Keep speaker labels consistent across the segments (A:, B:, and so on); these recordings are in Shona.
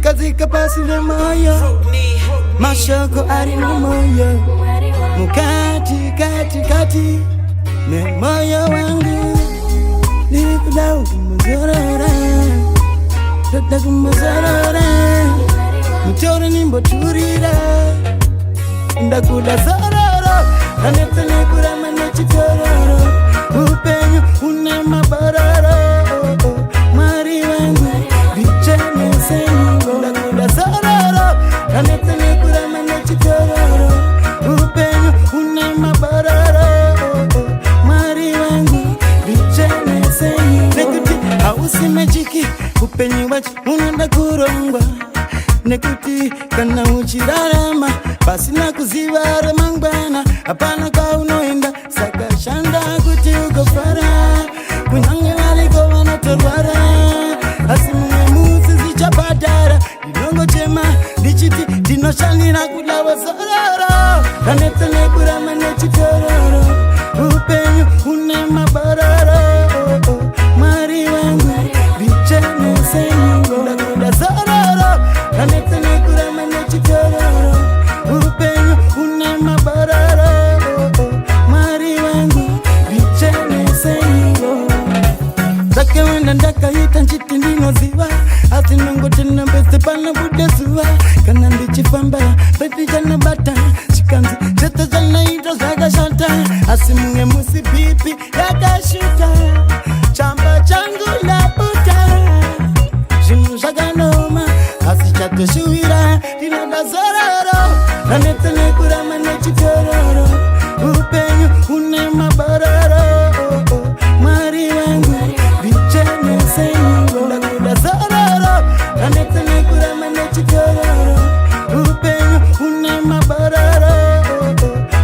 A: kazika pasi na moyo mashoko ari na moyo mukati kati kati na moyo wangu nilikudau kumazorora dada kumazorora mutore nimbo turira ndakuda zororo anetene kurama nechitororo upenyu une mabararo mari wangu vichene sengo ndakuda zororo anetene kurama nechitororo upenyu une mabararo mari wangu vichene sengo nekuti hausi majiki upenyu wachi unenda kurongwa nekuti kana uchirarama pasina kuzivara mangwana hapana kwa unoenda saka shanda kuti ukofara kunyange valiko vanotorwara asi mumwe musi zichapadara ndinongo chema ndichiti ndinoshandira kudava zororo kanetsene kurama nechitororo upenyu une mabararo mari wangu vichene sengo ndakuda zororo kanetsene kurama nechitororo upenyu une mabararo mari wangu vichene sengo zake wenda ndakaita nchiti ndinoziva asi nongo tena mbese pana budezuva kana ndichifamba beti jana bata chikanzi chete jana ito zakashata asi munge musi pipi yakashuta chamba changu laputa zvinhu zvakanoma asi chatoshuwira ndinoda zororo anetsene kurama nechitororo upenyu une mabararo mari wangu vichene sengo ndakuda zororo anetsene kurama nechitororo upenyu une mabararo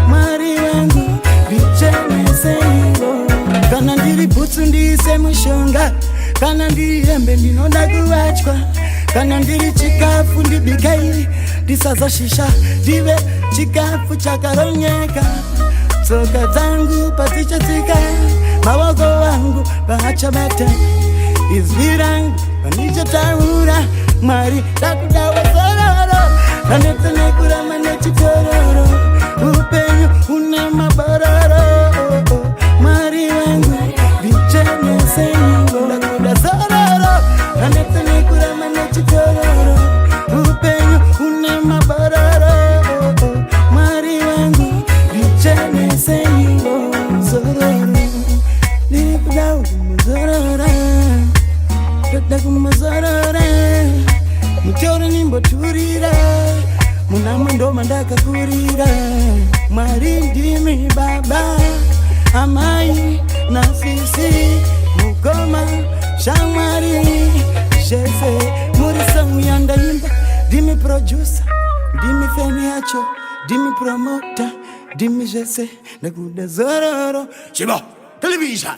A: mari wangu vichene sengo kana ndiri bhutsu ndiise mushonga kana ndiri hembe ndinoda kuvatywa kana ndiri chikafu ndibikairi ndisazoshisha ndive chikafu chakaronyeka tsoka dzangu padzichatsika mavoko vangu vachabata izwi rangu vanichotaura mwari ndakudawa zororo kanetsene kurama nechitororo upenyu une mabararo mari wangu vichene sengo ndakuda zororo kanetsene kurama nechitororo upenyu une mabararo mari wangu vichene sengo zororo nikuda kumazorora dada kumazorora mutore nimboturira munamwe ndoma ndakakurira mwari ndimi baba amai na sisi mukoma shamwari jese muri sangu yandaimba ndimi producer ndimi feni yacho ndimi promoter ndimi jese ndakuda zororo Shiba Television.